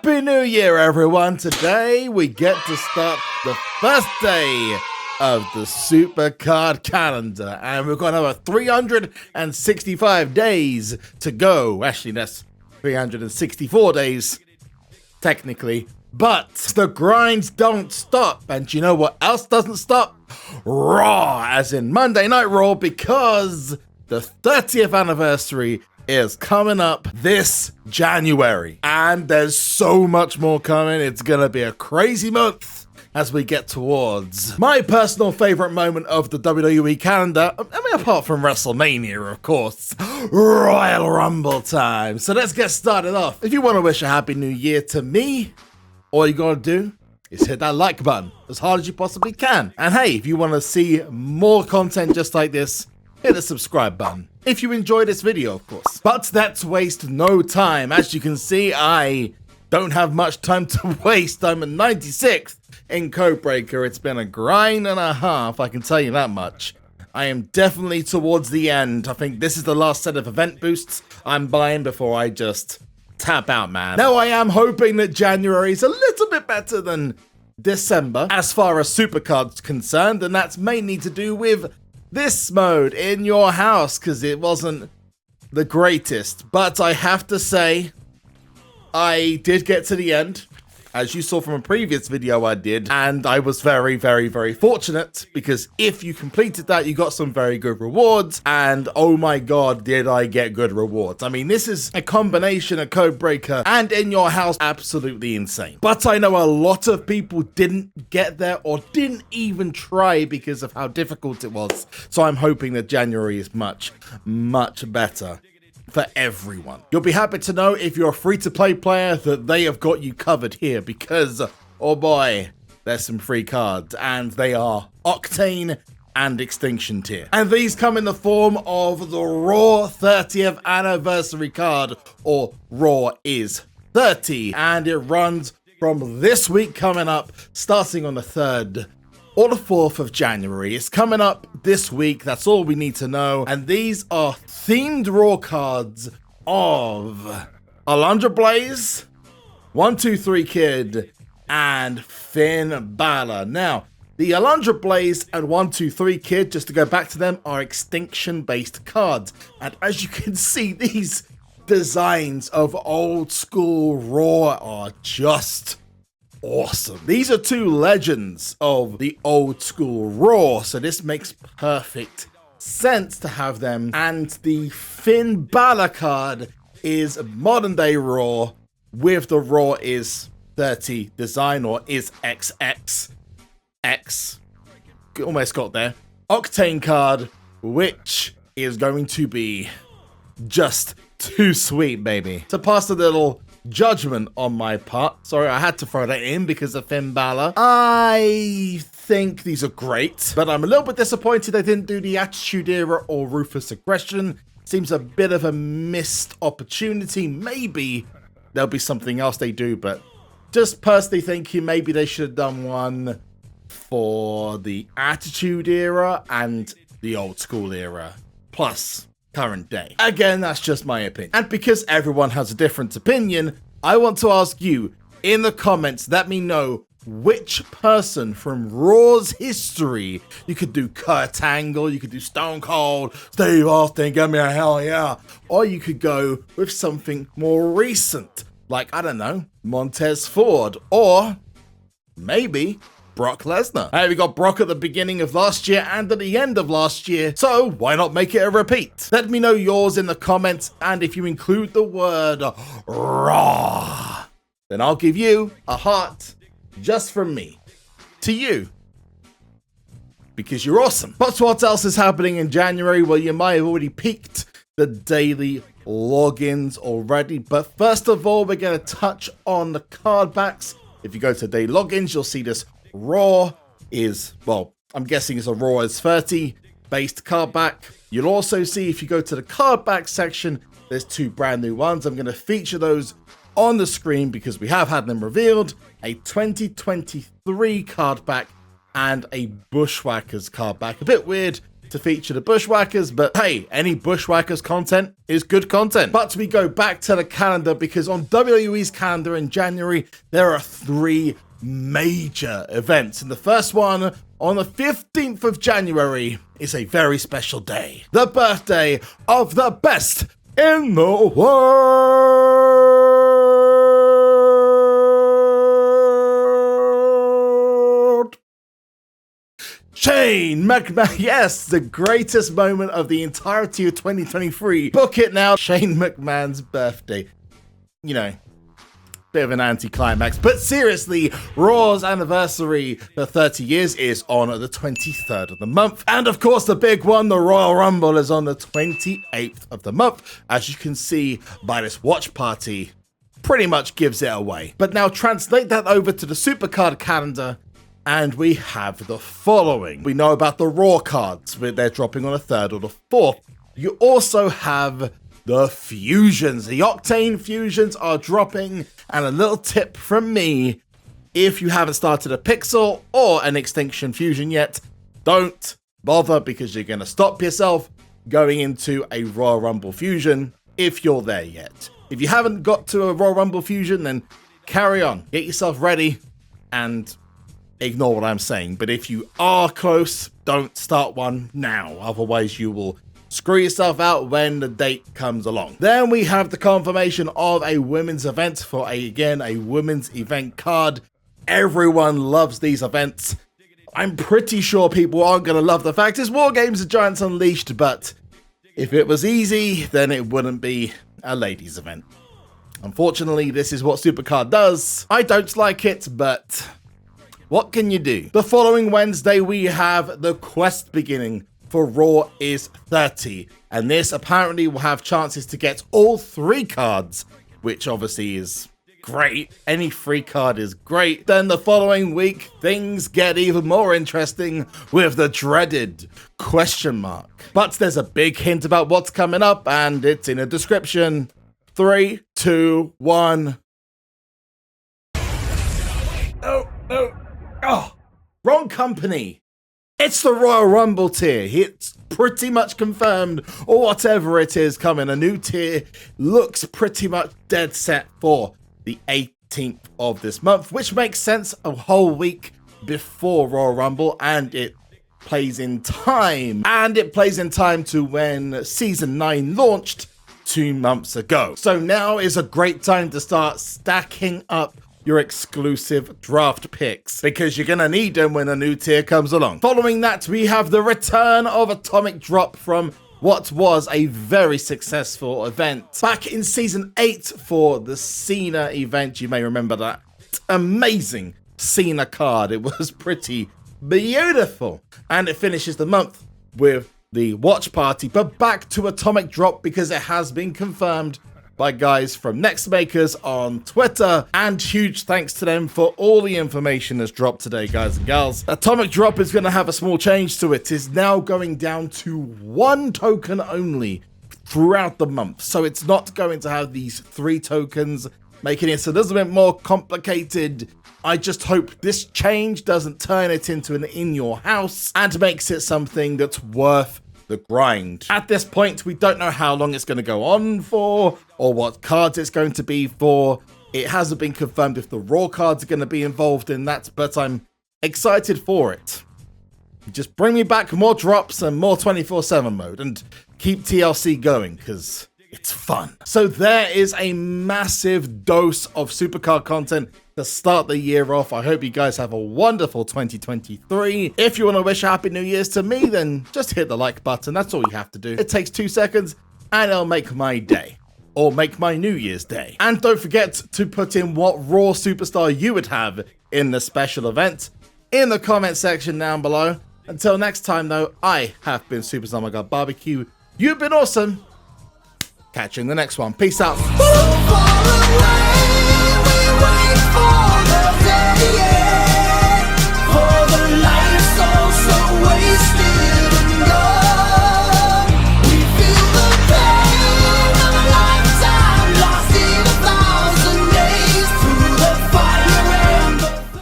Happy New Year, everyone. Today we get to start the first day of the SuperCard calendar, and we've got over 365 days to go. Actually, that's 364 days, technically. But the grinds don't stop, and you know what else doesn't stop? Raw, as in Monday Night Raw, because the 30th anniversary is coming up this January, and there's so much more coming. It's gonna be a crazy month as we get towards my personal favorite moment of the WWE calendar. I mean, apart from WrestleMania, of course, Royal Rumble time. So let's get started off. If you want to wish a happy new year to me, all you gotta do is hit that like button as hard as you possibly can. And hey, if you want to see more content just like this, hit the subscribe button. If you enjoy this video, of course. But let's waste no time. As you can see, I don't have much time to waste. I'm at 96th in Codebreaker. It's been a grind and a half, I can tell you that much. I am definitely towards the end. I think this is the last set of event boosts I'm buying before I just tap out, man. Now, I am hoping that January is a little bit better than December as far as SuperCard's concerned, and that's mainly to do with this mode in your house, because it wasn't the greatest. But I have to say, I did get to the end, as you saw from a previous video I did, and I was very, very, very fortunate, because if you completed that, you got some very good rewards, and oh my god, did I get good rewards. I mean, this is a combination of Codebreaker and In Your House, absolutely insane. But I know a lot of people didn't get there or didn't even try because of how difficult it was, so I'm hoping that January is much, much better for everyone. You'll be happy to know, if you're a free-to-play player, that they have got you covered here, because, oh boy, there's some free cards, and they are Octane and Extinction tier. And these come in the form of the Raw 30th Anniversary card, or Raw is 30, and it runs from this week coming up, starting on the 3rd or the 4th of January. It's coming up this week, that's all we need to know. And these are themed Raw cards of Alundra Blaze, 123 Kid, and Finn Balor. Now, the Alundra Blaze and 123 Kid, just to go back to them, are extinction-based cards. And as you can see, these designs of old school Raw are just awesome. These are two legends of the old school Raw, so this makes perfect sense to have them. And the Finn Balor card is modern day Raw with the Raw is 30 design, or is XX. Almost got there. Octane card, which is going to be just too sweet, baby. To pass a little judgment on my part. Sorry, I had to throw that in because of Finn Balor. I think these are great, but I'm a little bit disappointed they didn't do the Attitude Era or Ruthless Aggression. Seems a bit of a missed opportunity. Maybe there'll be something else they do, but just personally thinking maybe they should have done one for the Attitude Era and the Old School Era, plus current day. Again, that's just my opinion. And because everyone has a different opinion, I want to ask you in the comments, let me know which person from Raw's history. You could do Kurt Angle, you could do Stone Cold, Steve Austin, give me a hell yeah. Or you could go with something more recent, like, I don't know, Montez Ford, or maybe Brock Lesnar. Hey, we got Brock at the beginning of last year and at the end of last year, so why not make it a repeat? Let me know yours in the comments, and if you include the word Raw, then I'll give you a heart just from me to you, because you're awesome. But what else is happening in January? Well, you might have already peeked the daily logins already, but first of all, we're going to touch on the card backs. If you go to daily logins, you'll see this Raw is, well, I'm guessing it's a Raw is 30 based card back. You'll also see, if you go to the card back section, there's two brand new ones. I'm going to feature those on the screen because we have had them revealed. A 2023 card back and a Bushwhackers card back. A bit weird to feature the Bushwhackers, but hey, any Bushwhackers content is good content. But we go back to the calendar because on WWE's calendar in January, there are 3 major events. And the first one on the 15th of January is a very special day. The birthday of the best in the world. Shane McMahon, yes, the greatest moment of the entirety of 2023. Book it now, Shane McMahon's birthday. You know, bit of an anticlimax, but seriously, Raw's anniversary for 30 years is on the 23rd of the month. And of course, the big one, the Royal Rumble, is on the 28th of the month. As you can see by this watch party, pretty much gives it away. But now translate that over to the SuperCard calendar, and we have the following. We know about the Raw cards, but they're dropping on the 3rd or the 4th. You also have the fusions. The Octane fusions are dropping, and a little tip from me, if you haven't started a Pixel or an Extinction fusion yet, don't bother, because you're going to stop yourself going into a Royal Rumble fusion if you're there yet. If you haven't got to a Royal Rumble fusion, then carry on. Get yourself ready and ignore what I'm saying. But if you are close, don't start one now. Otherwise, you will screw yourself out when the date comes along. Then we have the confirmation of a women's event for, again, a women's event card. Everyone loves these events. I'm pretty sure people aren't going to love the fact it's War Games of Giants Unleashed, but if it was easy, then it wouldn't be a ladies event. Unfortunately, this is what SuperCard does. I don't like it, but what can you do? The following Wednesday, we have the quest beginning for Raw is 30, and this apparently will have chances to get all 3 cards, which obviously is great. Any free card is great. Then the following week, things get even more interesting with the dreaded question mark. But there's a big hint about what's coming up, and it's in a description. 3, 2, 1. Oh, wrong company. It's the Royal Rumble tier. It's pretty much confirmed, or whatever it is coming. A new tier looks pretty much dead set for the 18th of this month, which makes sense, a whole week before Royal Rumble, and it plays in time. And it plays in time to when Season 9 launched 2 months ago. So now is a great time to start stacking up your exclusive draft picks, because you're gonna need them when a new tier comes along. Following that, we have the return of Atomic Drop from what was a very successful event back in Season 8 for the Cena event. You may remember that amazing Cena card. It was pretty beautiful. And it finishes the month with the watch party. But back to Atomic Drop, because it has been confirmed by guys from Next Makers on Twitter, and huge thanks to them for all the information that's dropped today, guys and gals. Atomic Drop is going to have a small change to it. It's now going down to 1 token only throughout the month. So it's not going to have these 3 tokens, making it so a little bit more complicated. I just hope this change doesn't turn it into an in your house and makes it something that's worth the grind. At this point, we don't know how long it's going to go on for or what cards it's going to be for. It hasn't been confirmed if the Raw cards are going to be involved in that, but I'm excited for it. Just bring me back more drops and more 24/7 mode, and keep TLC going, because it's fun. So there is a massive dose of SuperCard content to start the year off. I hope you guys have a wonderful 2023. If you want to wish a Happy New Year's to me, then just hit the like button. That's all you have to do. It takes 2 seconds, and it'll make my day. Or make my New Year's day. And don't forget to put in what Raw superstar you would have in the special event in the comment section down below. Until next time, though, I have been SuperZombGBBQ. You've been awesome. Catch you in the next one. Peace out.